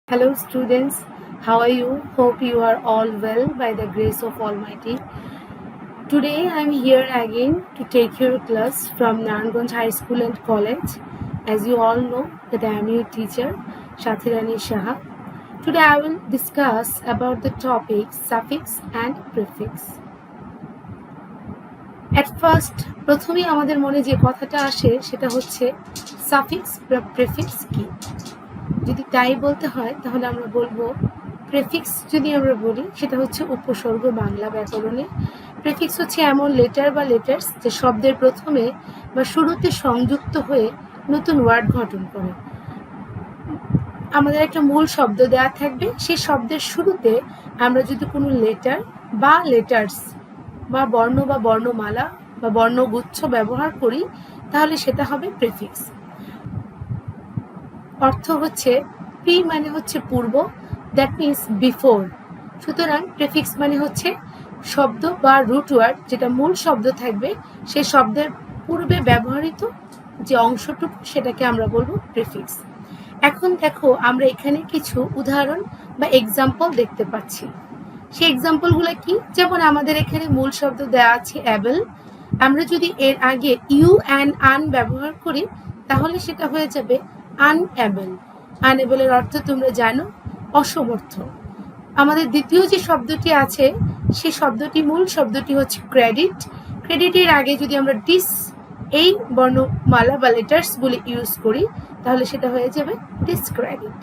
Hello students, how are you? Hope you are all well by the grace of Almighty. Today I am here again to take your class from Naranganj High School and College. As you all know that I am your teacher, Shathirani Shaha. Today I will discuss about the topic suffix and prefix. At first, প্রথমেই আমাদের মনে যে কথাটা আসে সেটা হচ্ছে suffix বা prefix কি? যদি তাই বলতে হয় তাহলে আমরা বলবো প্রেফিক্স যদি আমরা বলি সেটা হচ্ছে উপসর্গ বাংলা ব্যাকরণে। প্রেফিক্স হচ্ছে এমন লেটার বা লেটার্স যে শব্দের প্রথমে বা শুরুতে সংযুক্ত হয়ে নতুন ওয়ার্ড গঠন করে। আমাদের একটা মূল শব্দ দেওয়া থাকবে, সেই শব্দের শুরুতে আমরা যদি কোনো লেটার বা লেটার্স বা বর্ণ বা বর্ণমালা বা বর্ণগুচ্ছ ব্যবহার করি তাহলে সেটা হবে প্রেফিক্স। অর্থ হচ্ছে প্রি মানে হচ্ছে পূর্ব, দ্যাট মিনস বিফোর। সুতরাং প্রেফিক্স মানে হচ্ছে শব্দ বা রুট ওয়ার্ড যেটা মূল শব্দ থাকবে সেই শব্দের পূর্বে ব্যবহৃত যে অংশটুকু সেটাকে আমরা বলবো প্রেফিক্স। এখন দেখো আমরা এখানে কিছু উদাহরণ বা এক্সাম্পল দেখতে পাচ্ছি। সেই এক্সাম্পলগুলো কি? যেমন আমাদের এখানে মূল শব্দ দেওয়া আছে অ্যাবল, আমরা যদি এর আগে ইউ অ্যান্ড আন ব্যবহার করি তাহলে সেটা হয়ে যাবে আনএবল। আনএবলের অর্থ তোমরা জানো, অসমর্থ। আমাদের দ্বিতীয় যে শব্দটি আছে সেই শব্দটি মূল শব্দটি হচ্ছে ক্রেডিট। ক্রেডিটের আগে যদি আমরা ডিস এই বর্ণমালা বা লেটার্সগুলি ইউজ করি তাহলে সেটা হয়ে যাবে ডিসক্রেডিট।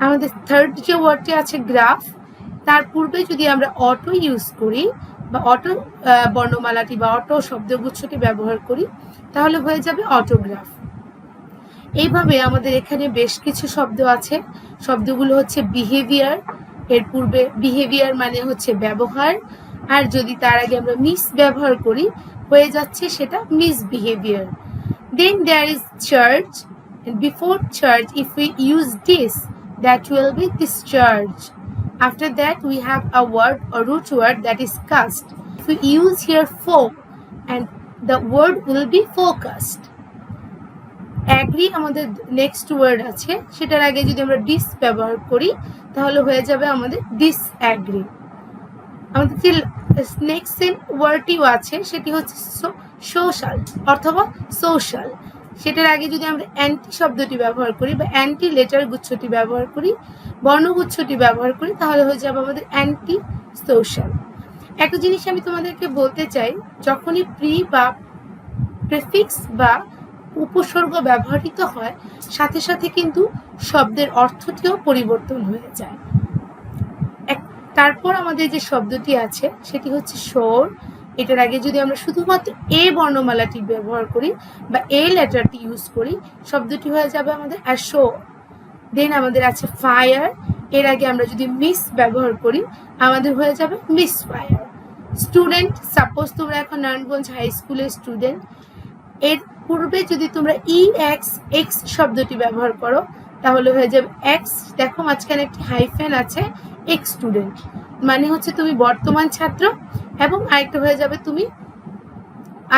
আমাদের থার্ড যে ওয়ার্ডটি আছে গ্রাফ, তার পূর্বে যদি আমরা অটো ইউজ করি বা অটো বর্ণমালাটি বা অটো শব্দগুচ্ছটি ব্যবহার করি তাহলে হয়ে যাবে অটোগ্রাফ। এইভাবে আমাদের এখানে বেশ কিছু শব্দ আছে। শব্দগুলো হচ্ছে বিহেভিয়ার, এর পূর্বে বিহেভিয়ার মানে হচ্ছে ব্যবহার, আর যদি তার আগে আমরা মিস ব্যবহার করি হয়ে যাচ্ছে সেটা misbehaviour. Then there is charge, and before charge if we use this that will be discharge. After that we have a word or root word that is cast. If we use here for and the word will be focused. Agree আমাদের next word আছে, সেটার আগে যদি আমরা dish ব্যবহার করি তাহলে হয়ে যাবে আমাদের ডিসঅ্যাগ্রি। আমাদের যে নেক্সট ওয়ার্ডটিও আছে সেটি হচ্ছে সোশ্যাল অথবা সোশ্যাল। সেটার আগে যদি আমরা অ্যান্টি শব্দটি ব্যবহার করি বা অ্যান্টি লেটার গুচ্ছটি ব্যবহার করি, বর্ণগুচ্ছটি ব্যবহার করি তাহলে হয়ে যাবে আমাদের অ্যান্টি সোশ্যাল। একটা জিনিস আমি তোমাদেরকে বলতে চাই, যখনই প্রি বা প্রেফিক্স বা উপসর্গ ব্যবহৃত হয় সাথে সাথে কিন্তু শব্দের অর্থটিও পরিবর্তন হয়ে যায়। তারপর আমাদের যে শব্দটি আছে সেটি হচ্ছে শোর। এটার আগে যদি আমরা শুধুমাত্র এ বর্ণমালাটি ব্যবহার করি বা এ লেটারটি ইউজ করি শব্দটি হয়ে যাবে আমাদের অ্যাশোর। দেন আমাদের আছে ফায়ার, এর আগে আমরা যদি মিস ব্যবহার করি আমাদের হয়ে যাবে মিস ফায়ার। স্টুডেন্ট, সাপোজ তোমরা এখন নারায়ণগঞ্জ হাই স্কুলের স্টুডেন্ট, এর পূর্বে যদি তোমরা এক্স শব্দটি ব্যবহার করো তাহলে হয়ে যাবে এক্স। দেখো মাঝখানে একটি হাইফেন আছে, এক্স স্টুডেন্ট মানে হচ্ছে তুমি বর্তমান ছাত্র, এবং আরেকটা হয়ে যাবে তুমি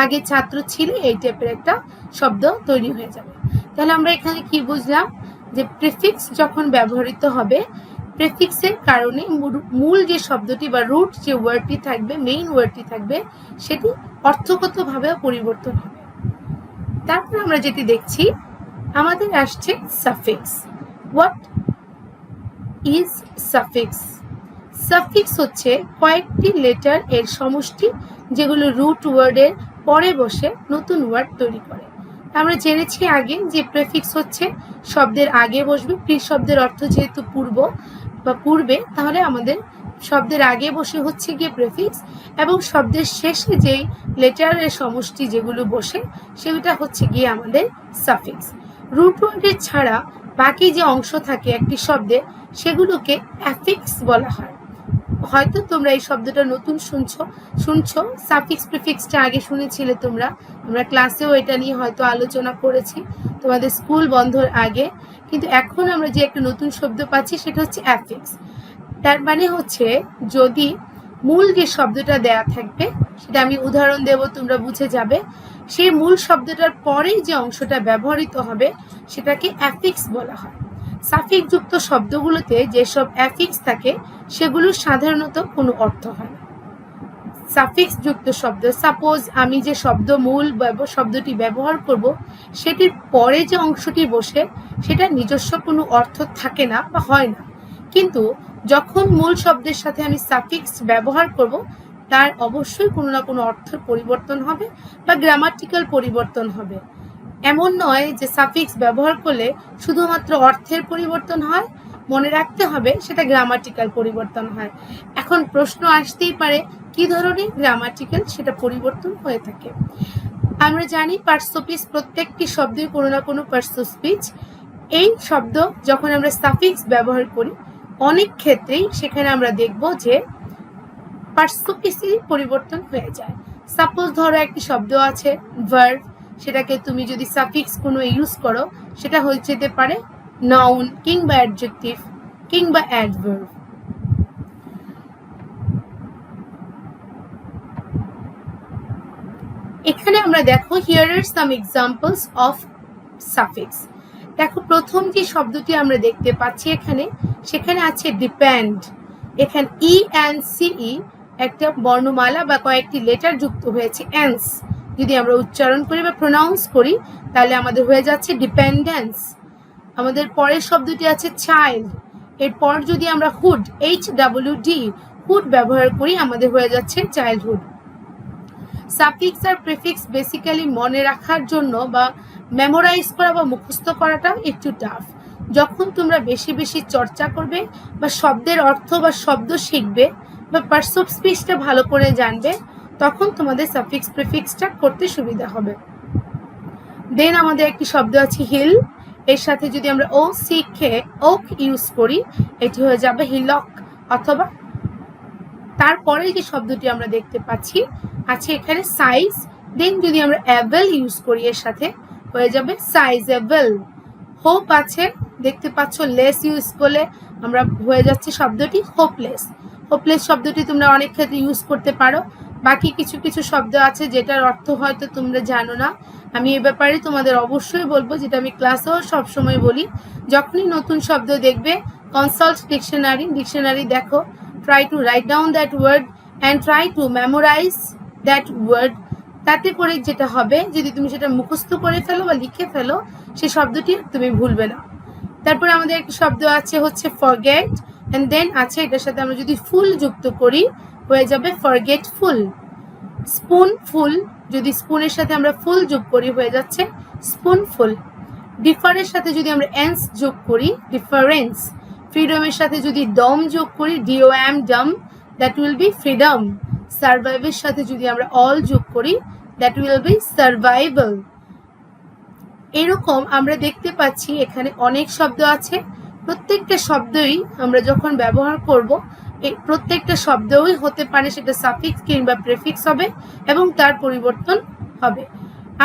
আগে ছাত্র ছিলে, এই টাইপের একটা শব্দ তৈরি হয়ে যাবে। তাহলে আমরা এখানে কি বুঝলাম যে প্রেফিক্স যখন ব্যবহৃত হবে প্রেফিক্সের কারণে মূল যে শব্দটি বা রুট যে ওয়ার্ডটি থাকবে, মেইন ওয়ার্ডটি থাকবে, সেটি অর্থগতভাবে পরিবর্তন হবে। তারপর আমরা যেটি দেখছি আমাদের আসছে suffix. What is suffix? Suffix হচ্ছে কয়েকটি লেটার এর সমষ্টি যেগুলো রুট ওয়ার্ডের পরে বসে নতুন ওয়ার্ড তৈরি করে। আমরা জেনেছি আগে যে প্রেফিক্স হচ্ছে শব্দের আগে বসবে। প্রি শব্দের অর্থ যেহেতু পূর্ব বা পূর্বে, তাহলে আমাদের শব্দের আগে বসে হচ্ছে গিয়ে প্রেফিক্স, এবং শব্দের শেষে যেই লেটারের সমষ্টি যেগুলো বসে সেটা হচ্ছে গিয়ে আমাদের সাফিক্স। রুট ওয়ার্ডের ছাড়া বাকি যে অংশ থাকে একটি শব্দে সেগুলোকে অ্যাফিক্স বলা হয়। হয়তো তোমরা এই শব্দটা নতুন শুনছো, সাফিক্স প্রিফিক্সটা আগে শুনেছিলে তোমরা, আমরা ক্লাসেও এটা নিয়ে হয়তো আলোচনা করেছি তোমাদের স্কুল বন্ধর আগে, কিন্তু এখন আমরা যে একটা নতুন শব্দ পাচ্ছি সেটা হচ্ছে অ্যাফিক্স। তার মানে হচ্ছে যদি মূল যে শব্দটা দেয়া থাকবে সেটা আমি উদাহরণ দেব, তোমরা বুঝে যাবে, সেই মূল শব্দটার পরে যে অংশটা ব্যবহৃত হবে সেটাকে অ্যাফিক্স বলা হয়। সাফিক্স যুক্ত শব্দগুলোতে যেসব অ্যাফিক্স থাকে সেগুলোর সাধারণত কোনো অর্থ হয় না। সাফিক্স যুক্ত শব্দ, সাপোজ আমি যে শব্দটি ব্যবহার করব সেটির পরে যে অংশটি বসে সেটা নিজস্ব কোনো অর্থ থাকে না বা হয় না, কিন্তু যখন মূল শব্দের সাথে আমি সাফিক্স ব্যবহার করব তার অবশ্যই কোনো না কোনো অর্থের পরিবর্তন হবে বা গ্রামাটিক্যাল পরিবর্তন হবে। এমন নয় যে সাফিক্স ব্যবহার করলে শুধুমাত্র অর্থের পরিবর্তন হয়, মনে রাখতে হবে সেটা গ্রামাটিক্যাল পরিবর্তন হয়। এখন প্রশ্ন আসতেই পারে কি ধরনের গ্রামাটিক্যাল সেটা পরিবর্তন হয়ে থাকে। আমরা জানি পার্টস অফ স্পিচ, প্রত্যেকটি শব্দের কোনো না কোনো পার্টস অফ স্পিচ। এই শব্দ যখন আমরা সাফিক্স ব্যবহার করি অনেক ক্ষেত্রেই সেখানে আমরা দেখব যে পার্টস অফ স্পিচের পরিবর্তন হয়ে যায়। সাপোজ ধরো একটি শব্দ আছে ভার্ব, সেটাকে তুমি যদি সাফিক্স কোনো ইউজ করো সেটা হয়ে যেতে পারে নাউন কিংবা অ্যাডজেক্টিভ কিংবা অ্যাডভার্ব। এখানে আমরা দেখো here are some examples of suffix. দেখো প্রথম যে শব্দটি আমরা দেখতে পাচ্ছি সেখানে আছে ডিপেন্ড। এখানে ই এন্ড সিই একটা বর্ণমালা বা কয়েকটি লেটার যুক্ত হয়েছে এন্স। যদি আমরা উচ্চারণ করি বা প্রোনাউন্স করি তাহলে আমাদের হয়ে যাচ্ছে ডিপেন্ডেন্স। আমাদের পরের শব্দটি আছে চাইল্ড, এরপর যদি আমরা হুড HWD হুড ব্যবহার করি আমাদের হয়ে যাচ্ছে চাইল্ডহুড। সাফিক্স আর প্রিফিক্স বেসিক্যালি মনে রাখার জন্য বা মেমোরাইজ করা বা মুখস্থ করাটা একটু টাফ। যখন তোমরা বেশি বেশি চর্চা করবে বা শব্দের অর্থ বা শব্দ শিখবে বা পার্টস অফ স্পিচটা ভালো করে জানবে তখন তোমাদের সাফিক্স প্রিফিক্সটা করতে সুবিধা হবে। দেন আমাদের একটি শব্দ আছে হিল, এর সাথে যদি আমরা ওক ইউজ করি এটি হয়ে যাবে হিলক, অথবা তারপরে যে শব্দটি আমরা দেখতে পাচ্ছি আছে এখানে সাইজ। দেন যদি আমরা অ্যাভেল ইউজ করি এর সাথে হয়ে যাবে সাইজেবল। হোপ আছে, দেখতে পাচ্ছ লেস ইউজ করলে আমরা হয়ে যাচ্ছে শব্দটি হোপলেস। হোপলেস শব্দটি তোমরা অনেক ক্ষেত্রে ইউজ করতে পারো। বাকি কিছু কিছু শব্দ আছে যেটার অর্থ হয়তো তোমরা জানো না, আমি এ ব্যাপারে তোমাদের অবশ্যই বলবো, যেটা আমি ক্লাসেও সবসময় বলি। যখনই নতুন শব্দ দেখবে কনসাল্ট ডিকশনারি দেখো, try to write down that word and try to memorize that word। তাতে করে যেটা হবে যদি তুমি সেটা মুখস্থ করে ফেলো বা লিখে ফেলো সেই শব্দটি তুমি ভুলবে না। তারপর আমাদের একটা শব্দ আছে হচ্ছে forget, and then আছে এটার সাথে আমরা যদি ফুল যুক্ত করি হয়ে যাবে forgetful। স্পুনফুল, যদি স্পুনের সাথে আমরা ফুল যোগ করি হয়ে যাচ্ছে স্পুনফুল। ডিফারের সাথে যদি আমরা এন্স যোগ করি ডিফারেন্স। ফ্রিডমের সাথে যদি ডম যোগ করি DOM dom, that will be freedom. সার্ভাইভের সাথে যদি আমরা অল যোগ করি দ্যাট উইল বি সার্ভাইভাল। এরকম আমরা দেখতে পাচ্ছি এখানে অনেক শব্দ আছে। প্রত্যেকটা শব্দই আমরা যখন ব্যবহার করব এই প্রত্যেকটা শব্দই হতে পারে সেটা সাফিক্স কিংবা প্রেফিক্স হবে এবং তার পরিবর্তন হবে।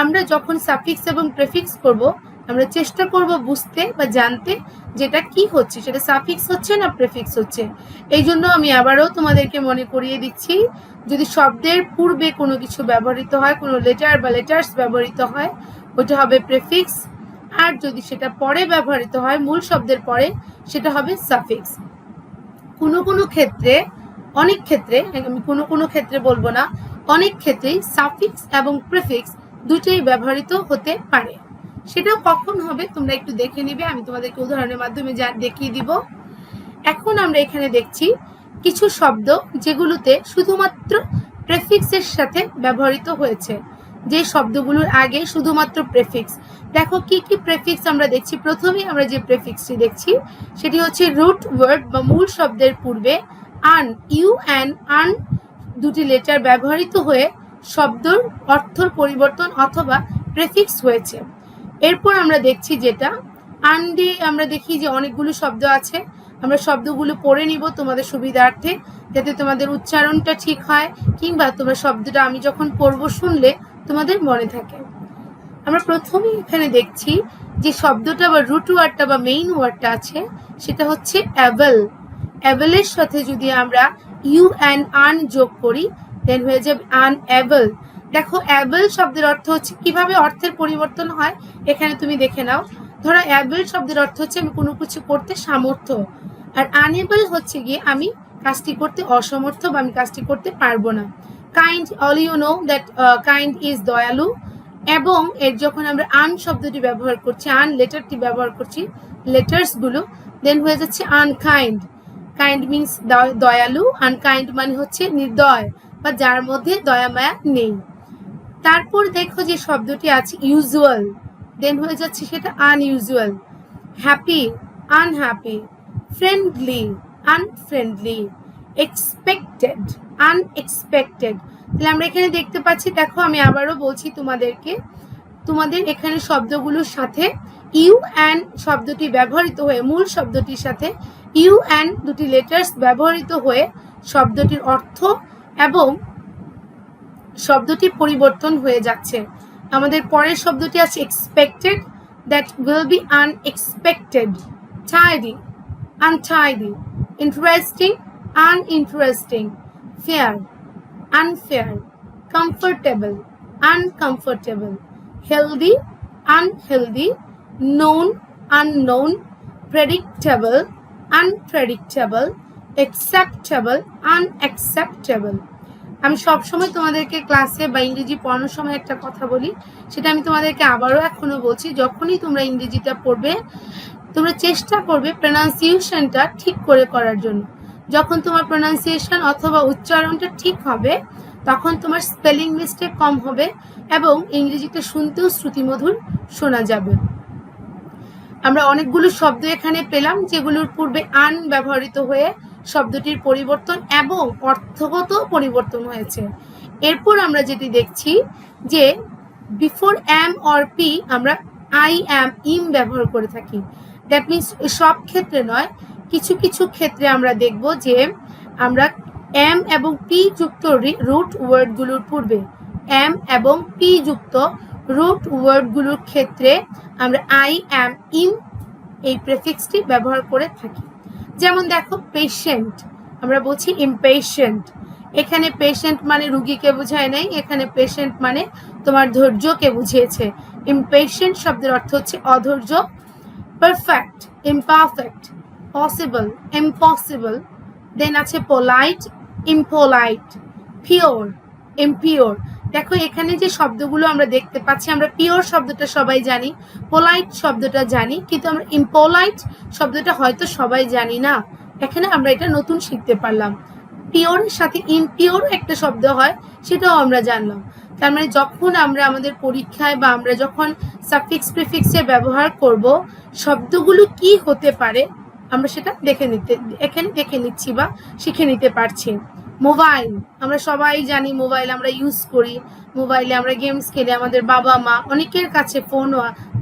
আমরা যখন সাফিক্স এবং প্রেফিক্স করব আমরা চেষ্টা করব বুঝতে বা জানতে যেটা কি হচ্ছে, সেটা সাফিক্স হচ্ছে না প্রেফিক্স হচ্ছে। এই জন্য আমি আবারও তোমাদেরকে মনে করিয়ে দিচ্ছি, যদি শব্দের পূর্বে কোনো কিছু ব্যবহৃত হয়, কোনো লেটার বা লেটার্স ব্যবহৃত হয় ওটা হবে প্রেফিক্স, আর যদি সেটা পরে ব্যবহৃত হয় মূল শব্দের পরে সেটা হবে সাফিক্স। কোনো ক্ষেত্রে, অনেক ক্ষেত্রে, আমি কোনো ক্ষেত্রে বলবো না, অনেক ক্ষেত্রেই সাফিক্স এবং প্রিফিক্স দুটোই ব্যবহৃত হতে পারে। সেটাও কখন হবে তোমরা একটু দেখে নিবে, আমি তোমাদেরকে উদাহরণের মাধ্যমে দেখিয়ে দিব। এখন আমরা এখানে দেখছি কিছু শব্দ যেগুলোতে শুধুমাত্র প্রেফিক্সের সাথে ব্যবহৃত হয়েছে, যে শব্দগুলোর আগে শুধুমাত্র প্রেফিক্স। দেখো কি কি প্রেফিক্স আমরা দেখছি। প্রথমেই আমরা যে প্রেফিক্সটি দেখছি সেটি হচ্ছে রুট ওয়ার্ড বা মূল শব্দের পূর্বে আন, ইউ অ্যান্ড আন দুটি লেটার ব্যবহৃত হয়ে শব্দের অর্থর পরিবর্তন অথবা প্রেফিক্স হয়েছে। এরপর আমরা দেখছি যেটা আন দিয়ে আমরা দেখি যে অনেকগুলো শব্দ আছে, আমরা শব্দগুলো পড়ে নিব তোমাদের সুবিধার্থে যাতে তোমাদের উচ্চারণটা ঠিক হয় কিংবা তোমরা শব্দটা আমি যখন পড়বো শুনলে তোমাদের মনে থাকে। আমরা প্রথমেই এখানে দেখছি যে শব্দটা বা রুট ওয়ার্ডটা বা মেইন ওয়ার্ডটা আছে সেটা হচ্ছে অ্যাবল। অ্যাবলের সাথে যদি আমরা ইউ অ্যান্ড আন যোগ করি দেন হয়ে যাবে আনএবল। দেখো অ্যাবল শব্দের অর্থ হচ্ছে কিভাবে অর্থের পরিবর্তন হয় এখানে তুমি দেখে নাও। ধরো অ্যাবল শব্দের অর্থ হচ্ছে আমি কোনো কিছু করতে সামর্থ্য, আর আনএবল হচ্ছে গিয়ে আমি কাজটি করতে অসমর্থ বা আমি কাজটি করতে পারবো না। Kind, all you know that kind is দয়ালু, এবং এর যখন আমরা আন শব্দটি ব্যবহার করছি, আন লেটারটি ব্যবহার করছি, লেটার্সগুলো, দেন হয়ে যাচ্ছে আনকাইন্ড। কাইন্ড মিনস দয়ালু, আনকাইন্ড মানে হচ্ছে নির্দয় বা যার মধ্যে দয়া মায়া নেই। তারপর দেখো যে শব্দটি আছে ইউজুয়াল, দেন হয়ে যাচ্ছে সেটা unusual. Happy, unhappy. Friendly, unfriendly. Expected, unexpected. তাহলে আমরা এখানে দেখতে পাচ্ছি, দেখো আমি আবারও বলছি তোমাদেরকে, তোমাদের এখানে শব্দগুলোর সাথে ইউ অ্যান্ড শব্দটি ব্যবহৃত হয়ে, মূল শব্দটির সাথে ইউ অ্যান্ড দুটি লেটার্স ব্যবহৃত হয়ে শব্দটির অর্থ এবং শব্দটি পরিবর্তন হয়ে যাচ্ছে। আমাদের পরের শব্দটি আছে expected, that will B unexpected. Tidy, untidy. Interesting, uninteresting. Fair, unfair. Comfortable, uncomfortable. Healthy, unhealthy. Known, unknown. Predictable, unpredictable. Acceptable, unacceptable. আমি সবসময় তোমাদেরকে ক্লাসে বা ইংরেজি পড়ানোর সময় একটা কথা বলি, সেটা আমি তোমাদেরকে আবারও এখনো বলছি, যখনই তোমরা ইংরেজিটা পড়বে তোমরা চেষ্টা করবে প্রনাউন্সিয়েশনটা ঠিক করে করার জন্য। যখন তোমার প্রনাউন্সিয়েশন অথবা উচ্চারণটা ঠিক হবে তখন তোমার স্পেলিং মিস্টেক কম হবে এবং ইংরেজিটা শুনতেও শ্রুতিমধুর শোনা যাবে। আমরা অনেকগুলো শব্দ এখানে পেলাম যেগুলোর পূর্বে আন ব্যবহৃত হয়ে শব্দটির পরিবর্তন এবং অর্থগত পরিবর্তন হয়েছে। এরপর আমরা যেটি দেখছি যে বিফোর এম অর পি আমরা আই অ্যাম, ইম ব্যবহার করে থাকি। দ্যাট মিনস সব ক্ষেত্রে নয়, কিছু কিছু ক্ষেত্রে আমরা দেখব যে আমরা এম এবং পি যুক্ত রুট ওয়ার্ডগুলোর পূর্বে, এম এবং পি যুক্ত রুট ওয়ার্ডগুলোর ক্ষেত্রে আমরা আই অ্যাম, ইম এই প্রেফিক্সটি ব্যবহার করে থাকি। যেমন দেখো পেশেন্ট, আমরা বলছি ইমপেশেন্ট। এখানে পেশেন্ট মানে রুগীকে বোঝায় নাই, এখানে পেশেন্ট মানে তোমার ধৈর্যকে বুঝিয়েছে। ইমপেশেন্ট শব্দের অর্থ হচ্ছে অধৈর্য। Perfect, imperfect. Possible, impossible. Then আছে পোলাইট, ইমপোলাইট। Pure, impure. দেখো এখানে যে শব্দগুলো আমরা দেখতে পাচ্ছি, আমরা পিওর শব্দটা সবাই জানি, পোলাইট শব্দটা জানি, কিন্তু আমরা ইমপোলাইট শব্দটা হয়তো সবাই জানি না। এখানে আমরা এটা নতুন শিখতে পারলাম। পিওরের সাথে ইমপিওর একটা শব্দ হয়, সেটাও আমরা জানলাম। তার মানে যখন আমরা আমাদের পরীক্ষায় বা আমরা যখন সাফিক্স প্রিফিক্সের ব্যবহার করব, শব্দগুলো কি হতে পারে আমরা সেটা এখানে দেখে নিচ্ছি বা শিখে নিতে পারছি। মোবাইল, আমরা সবাই জানি মোবাইল আমরা ইউজ করি, মোবাইলে আমরা গেমস খেলি, আমাদের বাবা মা অনেকের কাছে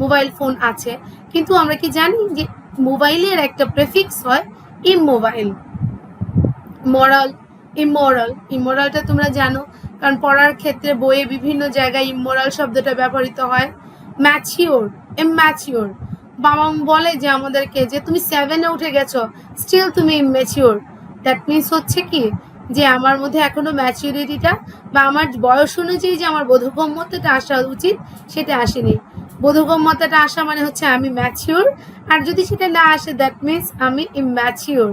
মোবাইল ফোন আছে, কিন্তু আমরা কি জানি যে মোবাইলের একটা প্রেফিক্স হয় ইমোবাইল। মরাল, ইমোরাল। ইমোরালটা তোমরা জানো, কারণ পড়ার ক্ষেত্রে বইয়ে বিভিন্ন জায়গায় ইমোরাল শব্দটা ব্যবহৃত হয়। Mature, immature. বাবা বলে যে আমাদেরকে যে তুমি 7-এ উঠে গেছো, স্টিল তুমি ইম্যাচিওর। দ্যাট মিনস হচ্ছে কি যে আমার মধ্যে এখনো ম্যাচিউরিটিটা বা আমার বয়স অনুযায়ী যে আমার বোধগম্যতাটা আসা উচিত সেটা আসেনি। বোধগম্যতাটা আসা মানে হচ্ছে আমি ম্যাচিওর, আর যদি সেটা না আসে দ্যাট মিনস আমি ইম্যাচিওর।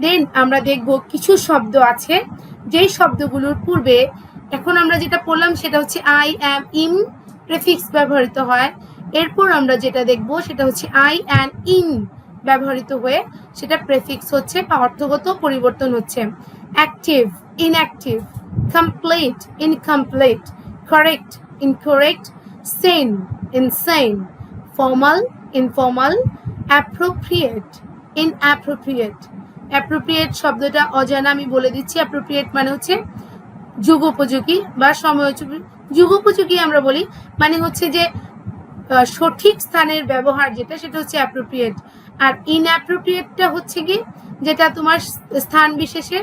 দেন আমরা দেখব কিছু শব্দ আছে যেই শব্দগুলোর পূর্বে এখন আমরা যেটা পড়লাম সেটা হচ্ছে আই অ্যাম, ইম প্রেফিক্স ব্যবহৃত হয়। এরপর আমরা যেটা দেখব সেটা হচ্ছে আই অ্যান্ড ইন ব্যবহৃত হয়ে সেটা প্রেফিক্স হচ্ছে বা অর্থগত পরিবর্তন হচ্ছে। Active, inactive. Complete, incomplete. Correct, incorrect. Sen, insane. Formal, informal. Appropriate, inappropriate. Appropriate শব্দটা অজানা, আমি বলে দিচ্ছি। অ্যাপ্রোপ্রিয়েট মানে হচ্ছে যুগোপযোগী বা সময়োপযোগী। যুগোপযোগী আমরা বলি মানে হচ্ছে যে সঠিক স্থানের ব্যবহার যেটা, সেটা হচ্ছে অ্যাপ্রোপ্রিয়েট। আর ইনঅ্যাপ্রোপ্রিয়েটটা হচ্ছে কি যেটা তোমার স্থান বিশেষে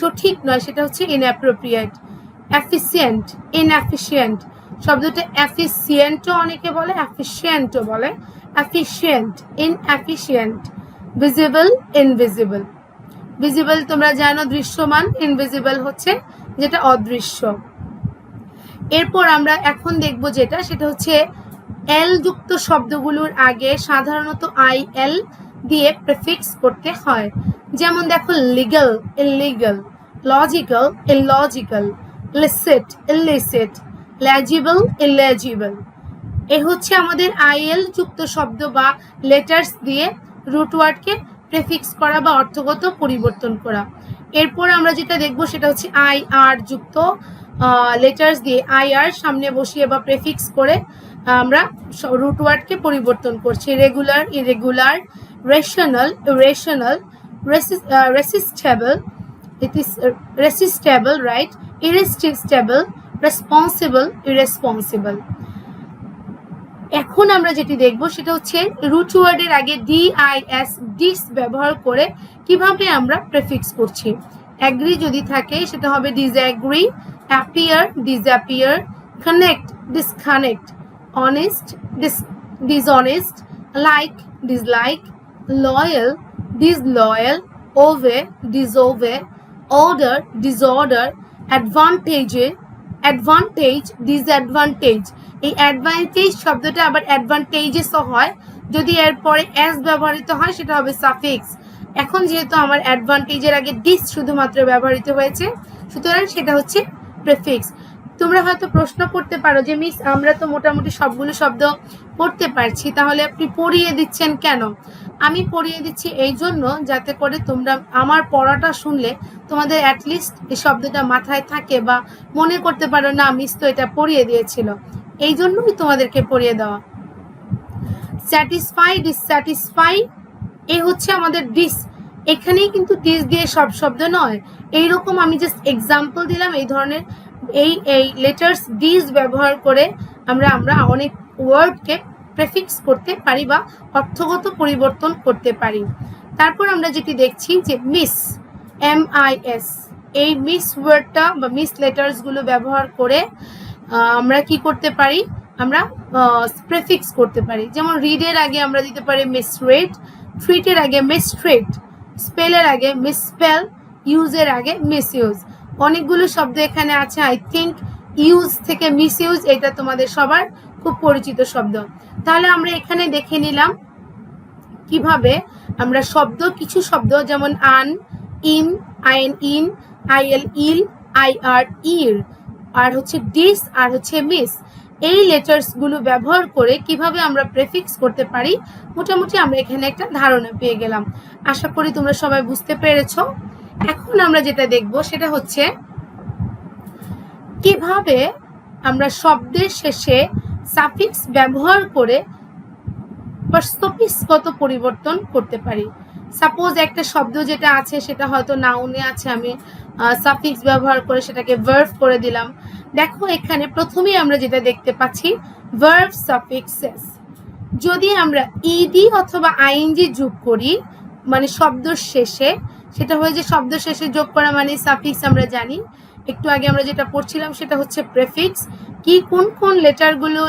সঠিক নয়, সেটা হচ্ছে ইনঅ্যাপ্রোপ্রিয়েট। Efficient, inefficient. শব্দটা এফিসিয়েন্টও অনেকে বলে, এফিসিয়েন্টও বলে। Efficient, inefficient. Visible, invisible. Visible তোমরা জানো দৃশ্যমান, ইনভিজিবল হচ্ছে যেটা অদৃশ্য। এরপর আমরা এখন দেখব যেটা, সেটা হচ্ছে এল যুক্ত শব্দগুলোর আগে সাধারণত IL দিয়ে প্রেফিক্স করতে হয়। যেমন দেখো legal, illegal, logical, illogical, licit, illicit, legible, illegible. এ হচ্ছে আমাদের IL যুক্ত শব্দ বা লেটার্স দিয়ে রুট ওয়ার্ডকে প্রেফিক্স করা বা অর্থগত পরিবর্তন করা। এরপর আমরা যেটা দেখব সেটা হচ্ছে IR যুক্ত লেটার্স দিয়ে IR সামনে বসিয়ে বা প্রেফিক্স করে আমরা রুট ওয়ার্ডকে পরিবর্তন করছি। Regular, irregular, rational, irrational, resistible, it is resistible, right, irresistible, responsible, irresponsible। এখন আমরা যেটি দেখব সেটা হচ্ছে রুট ওয়ার্ডের আগে DIS, ডিস ব্যবহার করে কিভাবে আমরা প্রেফিক্স করছি। অ্যাগ্রি যদি থাকে সেটা হবে disagree, appear, disappear, connect, disconnect, honest, dishonest, like, dislike, loyal, disloyal, obey, disobey, order, disorder, অ্যাডভান্টেজে, অ্যাডভান্টেজ, ডিসঅ্যাডভান্টেজ। এই অ্যাডভান্টেজ শব্দটা আবার অ্যাডভান্টেজেসও হয়, যদি এর পরে এস ব্যবহৃত হয় সেটা হবে সাফিক্স। এখন যেহেতু আমার অ্যাডভান্টেজের আগে ডিস শুধুমাত্র ব্যবহৃত হয়েছে, সুতরাং সেটা হচ্ছে প্রেফিক্স। তোমরা হয়তো প্রশ্ন করতে পারো যে মিস আমরা তো মোটামুটি সবগুলো শব্দ পড়তে পারছি, তাহলে আপনি পড়িয়ে দিচ্ছেন কেন? আমি পড়িয়ে দিচ্ছি এই জন্য যাতে করে তোমরা আমার পড়াটা শুনলে তোমাদের অ্যাটলিস্ট এই শব্দটা মাথায় থাকে বা মনে করতে পারো না মিস তো এটা পড়িয়ে দিয়েছিল, এই জন্যই তোমাদেরকে পড়িয়ে দেওয়া। স্যাটিসফাই, ডিসস্যাটিসফাই, এ হচ্ছে আমাদের ডিস। এখানেই কিন্তু ডিস দিয়ে সব শব্দ নয়, এইরকম আমি জাস্ট এক্সাম্পল দিলাম। এই ধরনের এই লেটার্স ডিস ব্যবহার করে আমরা অনেক ওয়ার্ডকে প্রেফিক্স করতে পারি বা অর্থগত পরিবর্তন করতে পারি। তারপর আমরা যেটি দেখছি যে মিস, MIS, এই মিস ওয়ার্ডটা বা মিস লেটার্সগুলো ব্যবহার করে আমরা কি করতে পারি, আমরা প্রেফিক্স করতে পারি। যেমন রিডের আগে আমরা দিতে পারি মিসরেড, ট্রিটের আগে মিসট্রিট, স্পেলের আগে মিসস্পেল, ইউজের আগে মিসইউজ। অনেকগুলো শব্দ এখানে আছে। আই থিঙ্ক ইউজ থেকে মিসইউজ এটা তোমাদের সবার খুব পরিচিত শব্দ। তাহলে আমরা এখানে দেখে নিলাম কিভাবে আমরা কিছু শব্দ যেমন un, im, I N, in, IL, il, IR, ir, আর হচ্ছে ডিস, আর হচ্ছে মিস, এই লেটার্স গুলো ব্যবহার করে কিভাবে আমরা প্রেফিক্স করতে পারি মোটামুটি আমরা এখানে একটা ধারণা পেয়ে গেলাম। আশা করি তোমরা সবাই বুঝতে পেরেছো। এখন আমরা যেটা দেখব সেটা হচ্ছে কিভাবে আমরা শব্দের শেষে সাফিক্স ব্যবহার করে পার্সোপিসগত পরিবর্তন করতে পারি। সাপোজ একটা শব্দ যেটা আছে সেটা হয়তো নাউনে আছে, আমি সাফিক্স ব্যবহার করে সেটাকে ভার্ব করে দিলাম। দেখো এখানে প্রথমেই আমরা যেটা দেখতে পাচ্ছি ভার্ব সাফিক্সেস। যদি আমরা ইডি অথবা আইএনজি যোগ করি মানে শব্দের শেষে, সেটা হয়ে যে শব্দ শেষে যোগ করা মানে সাফিক্স। আমরা জানি একটু আগে আমরা যেটা পড়ছিলাম সেটা হচ্ছে প্রেফিক্স। কি কোন কোন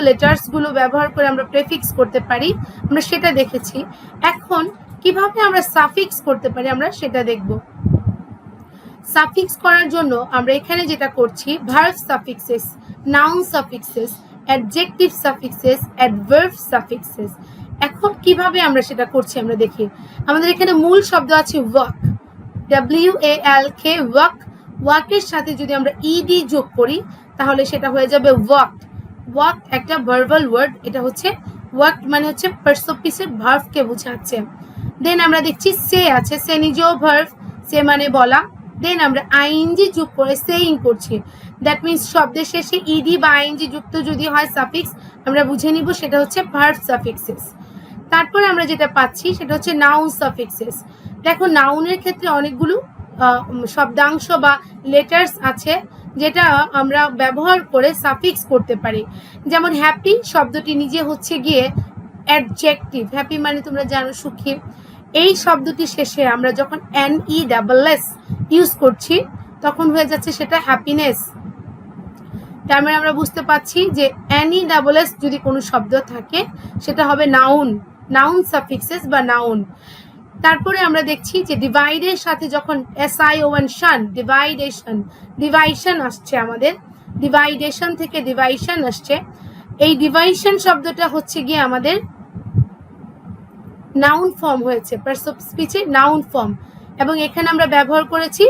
লেটার্সগুলো ব্যবহার করে আমরা প্রেফিক্স করতে পারি আমরা সেটা দেখেছি। এখন কিভাবে আমরা সাফিক্স করতে পারি আমরা সেটা দেখব। সাফিক্স করার জন্য আমরা এখানে যেটা করছি verb suffixes, noun suffixes, adjective suffixes, adverb suffixes. এখন কিভাবে আমরা সেটা করছি আমরা দেখি। আমাদের এখানে মূল শব্দ আছে ওয়াক, WALK, ওয়াক। ওয়াকের সাথে যদি আমরা ইডি যোগ করি তাহলে সেটা হয়ে যাবে ওয়াকড। ওয়াক একটা ভার্বাল ওয়ার্ড, এটা হচ্ছে ওয়াকড মানে হচ্ছে পার্সোপিসের ভার্বকে বোঝাচ্ছে। দেন আমরা দেখছি সে আছে, সে নিজেও ভার্ব, সে মানে বলা। দেন আমরা আইএনজি যোগ করে সেইং করছি। দ্যাট মিনস শব্দের শেষে ইডি বা আইএনজি যুক্ত যদি হয় সাফিক্স আমরা বুঝে নিব সেটা হচ্ছে ভার্ব সাফিক্সেস। তারপরে আমরা যেটা পাচ্ছি সেটা হচ্ছে নাউন সাফিক্সেস। দেখো নাউনের ক্ষেত্রে অনেকগুলো শব্দাংশ বা লেটার্স আছে যেটা আমরা ব্যবহার করে সাফিক্স করতে পারি। যেমন হ্যাপি শব্দটি নিজে হচ্ছে গিয়ে অ্যাডজেক্টিভ, হ্যাপি মানে তোমরা জানো সুখী। এই শব্দটি শেষে আমরা যখন NESS ইউজ করছি তখন হয়ে যাচ্ছে সেটা হ্যাপিনেস। তার মানে আমরা বুঝতে পারছি যে NESS যদি কোনো শব্দ থাকে সেটা হবে নাউন, নাউন সাফিক্সেস বা নাউন। তারপরে আমরা দেখছি যে ডিভাইডের সাথে যখন SION শান, ডিভাইডেশন আসছে, আমাদের ডিভাইডেশন থেকে ডিভাইশন আসছে। এই ডিভাইশন শব্দটা হচ্ছে গিয়ে আমাদের নাউন ফর্ম হয়েছে, পার্টস অফ স্পিচে নাউন ফর্ম, এবং এখানে আমরা ব্যবহার করেছি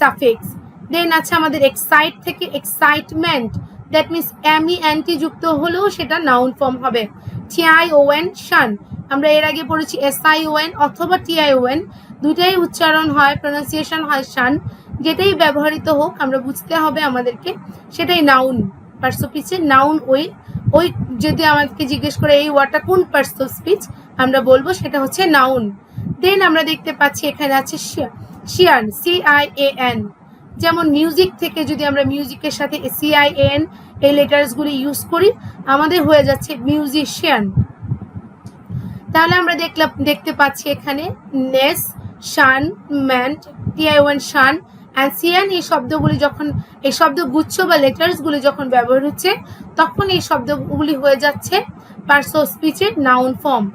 সাফিক্স। দেন আছে আমাদের এক্সাইট থেকে excitement, that means M E N T যুক্ত হলেও সেটা নাউন ফর্ম হবে। TION শান, আমরা এর আগে পড়েছি SION অথবা TION, দুটাই উচ্চারণ হয়, প্রনাউন্সিয়েশন হয় শান। যেটাই ব্যবহৃত হোক আমরা বুঝতে হবে আমাদেরকে সেটাই নাউন, পার্টস অফ স্পিচে নাউন। ওই যদি আমাদেরকে জিজ্ঞেস করে এই ওয়ার্ডটা কোন পার্টস অফ স্পিচ, আমরা বলবো সেটা হচ্ছে নাউন। দেন আমরা দেখতে পাচ্ছি এখানে আছে শিয়ান, CIAN, যেমন মিউজিক থেকে যদি আমরা মিউজিকের সাথে CIAN এই লেটার্সগুলি ইউজ করি আমাদের হয়ে যাচ্ছে মিউজিশিয়ান। তাহলে আমরা দেখতে পাচ্ছি এখানে ness, tion, ment, TION tion and cian, এই শব্দগুলি যখন এই শব্দগুচ্ছ বা লেটার্সগুলি যখন ব্যবহার হচ্ছে তখন এই শব্দগুলি হয়ে যাচ্ছে পার্টস অফ স্পিচের নাউন ফর্ম।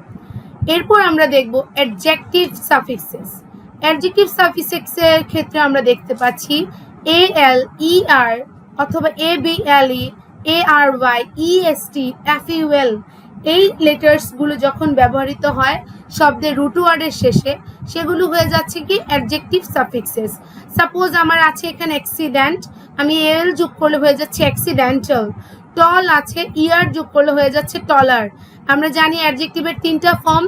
এরপর আমরা দেখব অ্যাডজেক্টিভ সাফিক্সেস। অ্যাডজেক্টিভ সাফিক্সের ক্ষেত্রে আমরা দেখতে পাচ্ছি AL, ER অথবা ABLE, ARY, EST, FUL, এই লেটার্সগুলো যখন ব্যবহৃত হয় শব্দের রুট ওয়ার্ডের শেষে সেগুলো হয়ে যাচ্ছে কি অ্যাডজেক্টিভ সাফিক্সেস। সাপোজ আমার আছে এখানে অ্যাক্সিডেন্ট, আমি এল যোগ করলে হয়ে যাচ্ছে অ্যাক্সিডেন্টাল। টল আছে, ইয়ার যোগ করলে হয়ে যাচ্ছে টলার। আমরা জানি অ্যাডজেক্টিভের তিনটা ফর্ম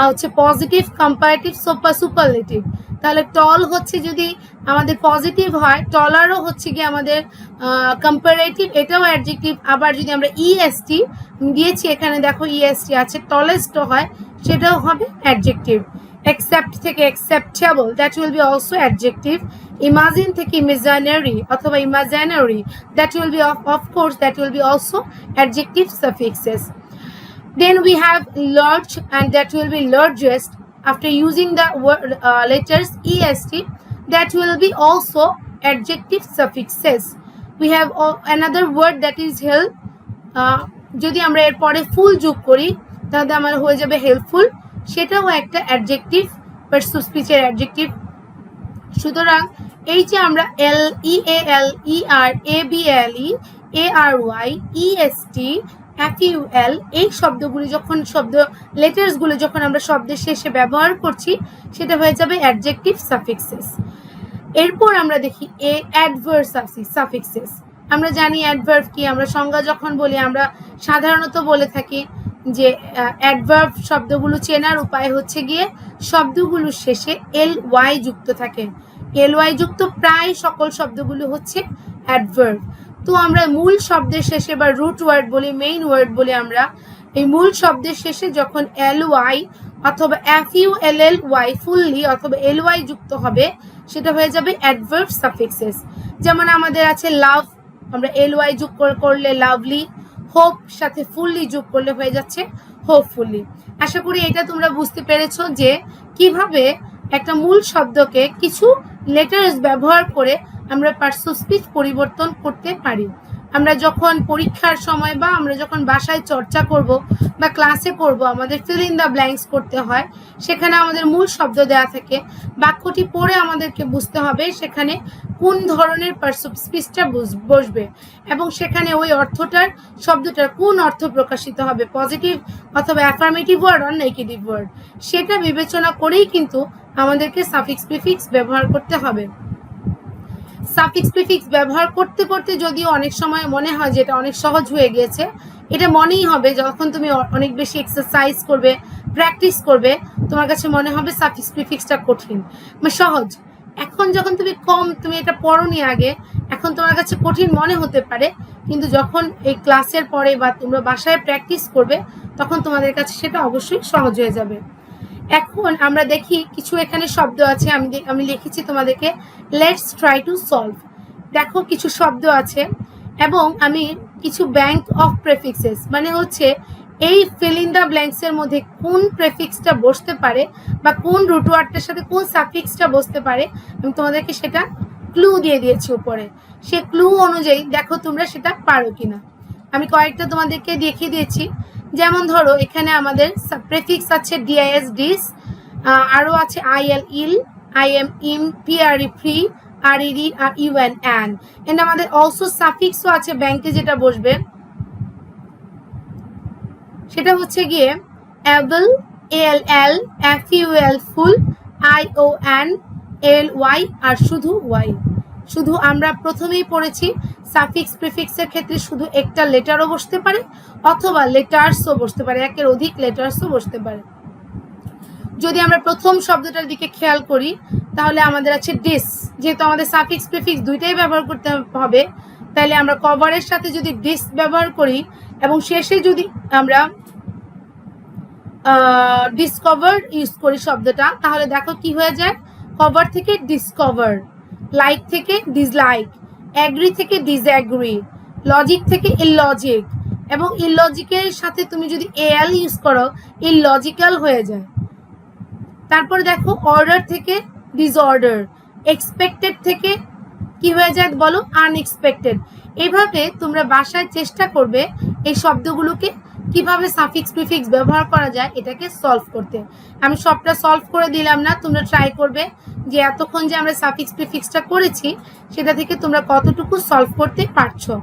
হচ্ছে পজিটিভ, কম্পারেটিভ, সুপারলেটিভ। তাহলে টল হচ্ছে যদি আমাদের পজিটিভ হয়, টলারও হচ্ছে কি আমাদের কম্পারেটিভ, এটাও অ্যাডজেক্টিভ। আবার যদি আমরা EST দিয়েছি এখানে দেখো EST আছে, টলেস্ট হয়, সেটাও হবে অ্যাডজেক্টিভ। accept থেকে acceptable, that will be also adjective. Imagine থেকে imaginary অথবা imaginary, that will be of course that will be also adjective suffixes. Then we have large, and that will be largest. After using the word letters EST, that will be also adjective suffixes. We have another word that is help. যদি আমরা এর পরে ফুল যোগ করি তাহলে আমার হয়ে যাবে হেল্পফুল, সেটাও একটা অ্যাডজেক্টিভ, পার্টস অফ স্পিচের অ্যাডজেক্টিভ। সুতরাং এই যে আমরা LEAL, ER, ABLE, ARY, EST, FUL এই শব্দগুলি যখন লেটার্সগুলো যখন আমরা শব্দের শেষে ব্যবহার করছি সেটা হয়ে যাবে অ্যাডজেক্টিভ সাফিক্সেস। এরপর আমরা দেখি অ্যাডভার্ব সাফিক্সেস। আমরা জানি অ্যাডভার্ব কি, আমরা সংজ্ঞা যখন বলি আমরা সাধারণত বলে থাকি যে অ্যাডভার্ব শব্দগুলো চেনার উপায় হচ্ছে গিয়ে শব্দগুলোর শেষে LY যুক্ত থাকে। LY যুক্ত প্রায় সকল শব্দগুলো হচ্ছে অ্যাডভার্ব। তো আমরা মূল শব্দের শেষে বা রুট ওয়ার্ড বলি, মেইন ওয়ার্ড বলি, আমরা এই মূল শব্দের শেষে যখন LY অথবা FULLY ফুললি অথবা LY যুক্ত হবে সেটা হয়ে যাবে অ্যাডভার্ব সাফিক্সেস। যেমন আমাদের আছে লাভ, আমরা LY যোগ করলে লাভলি, হোপ সাথে ফুললি যোগ করলে হয়ে যাচ্ছে হোপফুলি। আশা করি এটা তোমরা বুঝতে পেরেছো যে কিভাবে একটা মূল শব্দকে কিছু লেটার্স ব্যবহার করে আমরা পার্টস অফ স্পিচ পরিবর্তন করতে পারি। আমরা যখন পরীক্ষার সময় বা আমরা যখন বাসায় চর্চা করব বা ক্লাসে করব আমাদের ফিল ইন দ্য ব্ল্যাঙ্কস করতে হয়, সেখানে আমাদের মূল শব্দ দেওয়া থাকে, বাক্যটি পড়ে আমাদেরকে বুঝতে হবে সেখানে কোন ধরনের পার্টস অফ স্পিচটা বসবে এবং সেখানে ওই অর্থটার শব্দটার কোন অর্থ প্রকাশিত হবে, পজিটিভ অথবা অ্যাফার্মেটিভ ওয়ার্ড আর নেগেটিভ ওয়ার্ড, সেটা বিবেচনা করেই কিন্তু আমাদেরকে সাফিক্স প্রিফিক্স ব্যবহার করতে হবে। সাফিক্স প্রিফিক্স ব্যবহার করতে করতে যদিও অনেক সময় মনে হয় যে এটা অনেক সহজ হয়ে গিয়েছে, এটা মনেই হবে যখন তুমি অনেক বেশি এক্সারসাইজ করবে, প্র্যাকটিস করবে, তোমার কাছে মনে হবে সাফিক্স প্রিফিক্সটা কঠিন বা সহজ। এখন যখন তুমি এটা পড়োনি আগে, এখন তোমার কাছে কঠিন মনে হতে পারে, কিন্তু যখন এই ক্লাসের পরে বা তোমরা বাসায় প্র্যাকটিস করবে তখন তোমাদের কাছে সেটা অবশ্যই সহজ হয়ে যাবে। এখন আমরা দেখি কিছু এখানে শব্দ আছে, আমি লিখেছি তোমাদেরকে, লেটস ট্রাই টু সলভ। দেখো কিছু শব্দ আছে এবং আমি কিছু ব্যাংক অফ প্রেফিক্সেস, মানে হচ্ছে এই ফিল ইন দ্য ব্ল্যাঙ্কস এর মধ্যে কোন প্রেফিক্সটা বসতে পারে বা কোন রুট ওয়ার্ডটার সাথে কোন সাফিক্সটা বসতে পারে আমি তোমাদেরকে সেটা ক্লু দিয়ে দিয়েছি উপরে। সে ক্লু অনুযায়ী দেখো তোমরা সেটা পারো কিনা। আমি কয়েকটা তোমাদেরকে দেখিয়ে দিয়েছি। যেমন ধরো এখানে আমাদের প্রেফিক্স আছে DIS ডিস, আরও আছে IL il, IM im, PRE pre, RED আর UN অ্যান। এন্ড আমাদের অলসো সাফিক্সও আছে ব্যাংকে যেটা বসবে, সেটা হচ্ছে গিয়ে able, ALL, FUL ful, IONLY আর শুধু ওয়াই। শুধু আমরা প্রথমেই পড়েছি সাফিক্স প্রিফিক্সের ক্ষেত্রে শুধু একটা লেটারও বসতে পারে অথবা লেটার্সও বসতে পারে, একের অধিক লেটার্সও বসতে পারে। যদি আমরা প্রথম শব্দটার দিকে খেয়াল করি তাহলে আমাদের আছে ডিস, যেহেতু আমাদের সাফিক্স প্রিফিক্স দুইটাই ব্যবহার করতে হবে, তাহলে আমরা কভারের সাথে যদি ডিস ব্যবহার করি এবং শেষে যদি আমরা ডিসকভার ইউজ করি শব্দটা, তাহলে দেখো কি হয়ে যায়, কভার থেকে ডিসকভার, লাইক থেকে ডিসলাইক, অ্যাগ্রি থেকে ডিসঅ্যাগ্রি, লজিক থেকে ইললজিক, এবং ইললজিকের সাথে তুমি যদি AL ইউজ করো ইললজিক্যাল হয়ে যায়। তারপর দেখো অর্ডার থেকে ডিসঅর্ডার, এক্সপেক্টেড থেকে কি হয়ে যায় বলো, আনএক্সপেক্টেড। এইভাবে তোমরা বাসায় চেষ্টা করবে এই শব্দগুলোকে কিভাবে সাফিক্স প্রিফিক্স ব্যবহার করা যায় এটাকে সলভ করতে। আমি সবটা সলভ করে দিলাম না, তোমরা ট্রাই করবে যে এতক্ষণ যে আমরা সাফিক্স প্রিফিক্সটা করেছি সেটা থেকে তোমরা কতটুকু সলভ করতে পারছো।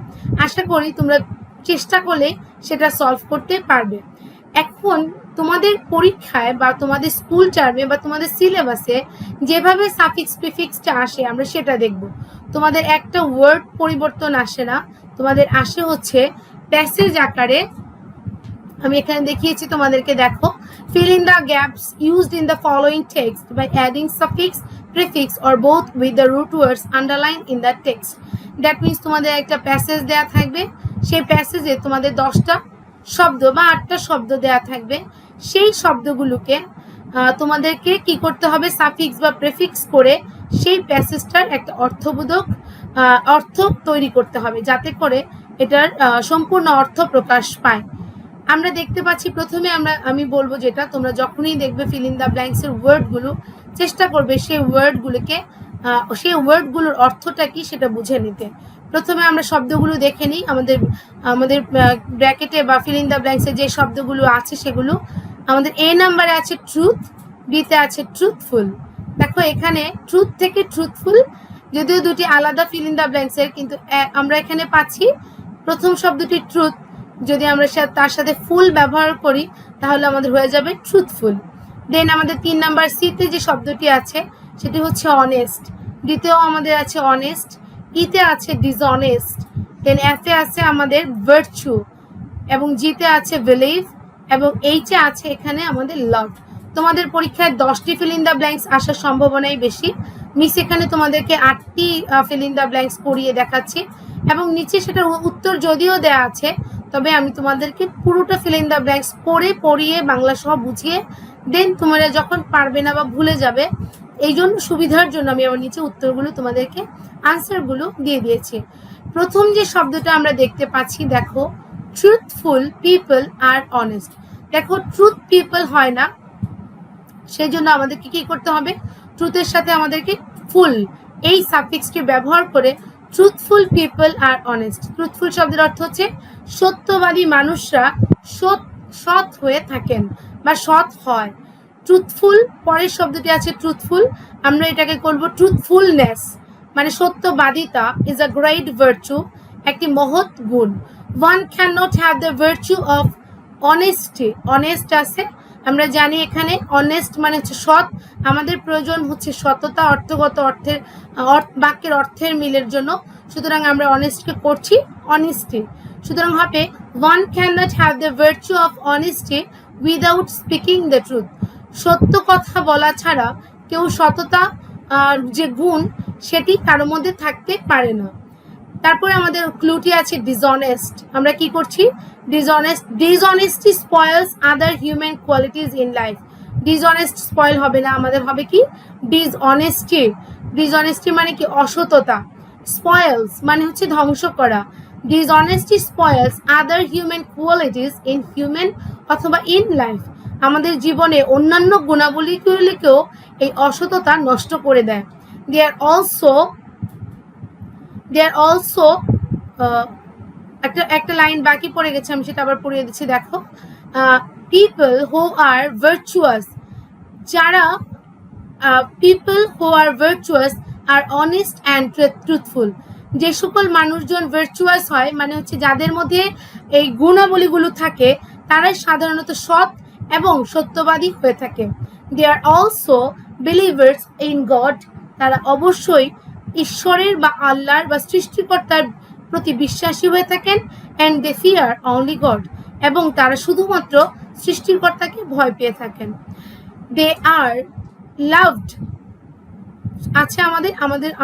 আশা করি তোমরা চেষ্টা করলে সেটা সলভ করতে পারবে। এখন তোমাদের পরীক্ষায় বা তোমাদের স্কুল টার্মে বা তোমাদের সিলেবাসে যেভাবে সাফিক্স প্রিফিক্সটা আসে আমরা সেটা দেখব। তোমাদের একটা ওয়ার্ড পরিবর্তন আসে না, তোমাদের আসে হচ্ছে প্যাসেজ আকারে। আমি এখানে দেখিয়েছি তোমাদেরকে, দেখো, fill in the gaps used in the following text by adding suffix, prefix or both with the root words underlined in the text. That means তোমাদের একটা প্যাসেজ দেয়া থাকবে, সেই প্যাসেজে তোমাদের 10টা শব্দ বা 8টা শব্দ দেয়া থাকবে। সেই শব্দগুলোকে তোমাদেরকে কি করতে হবে, সাফিক্স বা প্রেফিক্স করে সেই প্যাসেজটার একটা অর্থবোধক অর্থ তৈরি করতে হবে, যাতে করে এটার সম্পূর্ণ অর্থ প্রকাশ পায়। আমরা দেখতে পাচ্ছি প্রথমে আমি বলবো যেটা, তোমরা যখনই দেখবে ফিল ইন দ্য ব্ল্যাঙ্কস এর ওয়ার্ডগুলো চেষ্টা করবে সেই ওয়ার্ডগুলোর অর্থটা কি সেটা বুঝে নিতে। প্রথমে আমরা শব্দগুলো দেখে নিই। আমাদের ব্র্যাকেটে বা ফিল ইন দ্য ব্ল্যাঙ্কসে যে শব্দগুলো আছে সেগুলো আমাদের A নাম্বারে আছে ট্রুথ, বিতে আছে ট্রুথফুল। দেখো এখানে ট্রুথ থেকে ট্রুথফুল যদিও দুটি আলাদা ফিল ইন দ্য ব্ল্যাঙ্কসের, কিন্তু আমরা এখানে পাচ্ছি প্রথম শব্দটি ট্রুথ, যদি আমরা তার সাথে ফুল ব্যবহার করি তাহলে আমাদের হয়ে যাবে ট্রুথফুল। দেন আমাদের 3 নাম্বার সিতে যে শব্দটি আছে সেটি হচ্ছে অনেস্ট, ডিতেও আমাদের আছে অনেস্ট, ইতে আছে ডিসঅনেস্ট, দেন এফে আছে আমাদের ভার্চু, এবং জিতে আছে বিলিভ, এবং এইচে আছে এখানে আমাদের লাভ। তোমাদের পরীক্ষায় 10টি ফিল ইন দ্য ব্ল্যাঙ্কস আসার সম্ভাবনাই বেশি। মিস এখানে তোমাদেরকে 8টি ফিল ইন দ্য ব্ল্যাঙ্কস করিয়ে দেখাচ্ছি, এবং নিচে সেটার উত্তর যদিও দেয়া আছে তবে আমি তোমাদেরকে পুরোটা ফিল ইন দ্য ব্ল্যাঙ্কস পড়িয়ে বাংলা সহ বুঝিয়ে দেন তোমরা যখন পারবে না বা ভুলে যাবে এই জন্য সুবিধার জন্য আমি আমার নিচে উত্তরগুলো তোমাদেরকে আনসারগুলো দিয়ে দিয়েছি। প্রথম যে শব্দটা আমরা দেখতে পাচ্ছি, দেখো, ট্রুথফুল পিপল আর অনেস্ট। দেখো ট্রুথ পিপল হয় না, সেই জন্য আমাদেরকে কি করতে হবে, ট্রুথের সাথে আমাদেরকে ফুল এই সাফিক্সটি ব্যবহার করে ট্রুথফুল পিপল আর অনেস্ট। ট্রুথফুল শব্দের অর্থ হচ্ছে সত্যবাদী মানুষরা সৎ হয়ে থাকেন বা সৎ হয়। ট্রুথফুল পরের শব্দটি আছে ট্রুথফুল, আমরা এটাকে করব ট্রুথফুলনেস, মানে সত্যবাদিতা ইজ আ গ্রেট ভার্চু, একটি মহৎ গুণ। One can not have the virtue of honesty, honest আছে, আমরা জানি এখানে অনেস্ট মানে হচ্ছে সৎ, আমাদের প্রয়োজন হচ্ছে সততা অর্থগত অর্থের বাক্যের অর্থের মিলের জন্য, সুতরাং আমরা অনেস্টকে করছি অনেস্টি। সুতরাং হবে one can not have the virtue of honesty without speaking the truth, সত্য কথা বলা ছাড়া কেউ সততা যে গুণ সেটি কারো মধ্যে থাকতে পারে না। তারপরে আমাদের ক্লুটি আছে ডিসঅনেস্ট, আমরা কি করছি dishonest, dishonesty spoils other human qualities in life. Dishonest spoil হবে না, আমাদের হবে কি ডিসঅনেস্টি, ডিসঅনেস্টি মানে কি অসততা, স্পয়েলস মানে হচ্ছে ধ্বংস করা। Dishonesty spoils other human qualities in human অথবা ইন লাইফ, আমাদের জীবনে অন্যান্য গুণাবলীগুলিকেও এই অসততা নষ্ট করে দেয়। দে আর অলসো একটা লাইন বাকি পড়ে গেছে, আমি সেটা আবার পড়িয়ে দিচ্ছি। দেখো, পিপল হু আর ভার্চুয়াস, যারা পিপল হু আর ভার্চুয়াস আর অনেস্ট অ্যান্ড ট্রুথফুল, যে সকল মানুষজন ভার্চুয়াস হয় মানে হচ্ছে যাদের মধ্যে এই গুণাবলীগুলো থাকে তারাই সাধারণত সৎ এবং সত্যবাদী হয়ে থাকে। They are also believers in God, তারা অবশ্যই ঈশ্বরের বা আল্লাহর বা সৃষ্টিকর্তার প্রতি বিশ্বাসী হয়ে থাকেন। And they fear only God, এবং তারা শুধুমাত্র সৃষ্টিকর্তাকে ভয় পেয়ে থাকেন। দে আর লাভড, আচ্ছা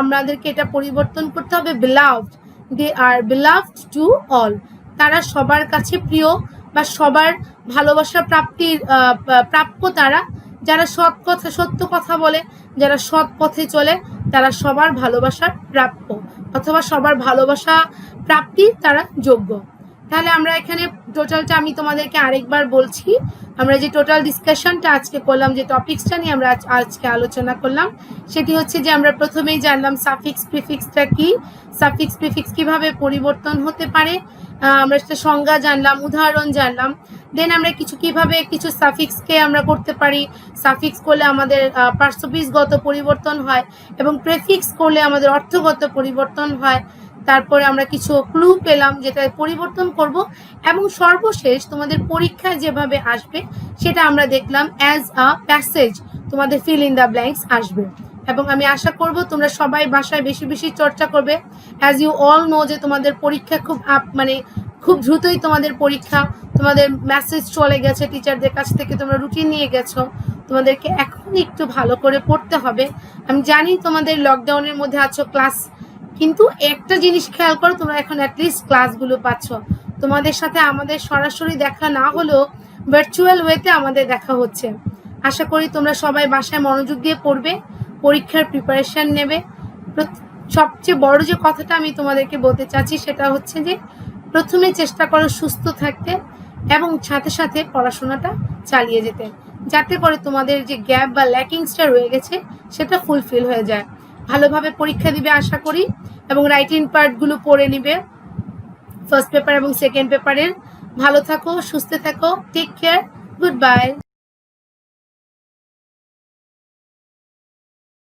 আমাদেরকে এটা পরিবর্তন করতে হবে, beloved, they are beloved to all, তারা সবার কাছে প্রিয় বা সবার ভালোবাসা প্রাপ্তির প্রাপ্য। তারা যারা সত্য কথা বলে, যারা সৎ পথে চলে, তারা সবার ভালোবাসার প্রাপ্য অথবা সবার ভালোবাসা প্রাপ্তির তারা যোগ্য। তাহলে আমরা এখানে টোটালটা আমি তোমাদেরকে আরেকবার বলছি। আমরা যে টোটাল ডিসকাশনটা আজকে করলাম, যে টপিক্সটা নিয়ে আমরা আজকে আলোচনা করলাম, সেটি হচ্ছে যে আমরা প্রথমেই জানলাম সাফিক্স প্রিফিক্সটা কি, সাফিক্স প্রিফিক্স কিভাবে পরিবর্তন হতে পারে, আমরা সেটা সংজ্ঞা জানলাম, উদাহরণ জানলাম। দেন আমরা কিভাবে কিছু সাফিক্সকে আমরা করতে পারি, সাফিক্স করলে আমাদের পার্শ্ববিষগত পরিবর্তন হয় এবং প্রেফিক্স করলে আমাদের অর্থগত পরিবর্তন হয়। তারপরে আমরা কিছু ক্লু পেলাম যেটা পরিবর্তন করব, এবং সর্বশেষ তোমাদের পরীক্ষায় যেভাবে আসবে সেটা আমরা দেখলাম অ্যাজ আ প্যাসেজ, তোমাদের ফিল ইন দ্য ব্ল্যাঙ্কস আসবে। এবং আমি আশা করব তোমরা সবাই বাসায় বেশি বেশি চর্চা করবে। অ্যাজ ইউ অল নো যে তোমাদের পরীক্ষা খুব দ্রুতই তোমাদের পরীক্ষা, তোমাদের মেসেজ চলে গেছে টিচারদের কাছ থেকে, তোমরা রুটিন নিয়ে গেছো, তোমাদেরকে এখন একটু ভালো করে পড়তে হবে। আমি জানি তোমাদের লকডাউনের মধ্যে আছো, ক্লাস, কিন্তু একটা জিনিস খেয়াল করো, তোমরা এখন অ্যাটলিস্ট ক্লাসগুলো পাচ্ছ। তোমাদের সাথে আমাদের সরাসরি দেখা না হলেও ভার্চুয়াল ওয়েতে আমাদের দেখা হচ্ছে। আশা করি তোমরা সবাই বাসায় মনোযোগ দিয়ে পড়বে, পরীক্ষার প্রিপারেশন নেবে। সবচেয়ে বড় যে কথাটা আমি তোমাদেরকে বলতে চাচ্ছি সেটা হচ্ছে যে প্রথমে চেষ্টা করো সুস্থ থাকতে এবং সাথে সাথে পড়াশোনাটা চালিয়ে যেতে, যাতে করে তোমাদের যে গ্যাপ বা ল্যাকিংসটা রয়ে গেছে সেটা ফুলফিল হয়ে যায়। ভালোভাবে পরীক্ষা দিবে আশা করি, এবং রাইটিং পার্টগুলো পড়ে নিবে ফার্স্ট পেপার এবং সেকেন্ড পেপারের। ভালো থাকো, সুস্থ থাকো, টেক কেয়ার, গুড বাই।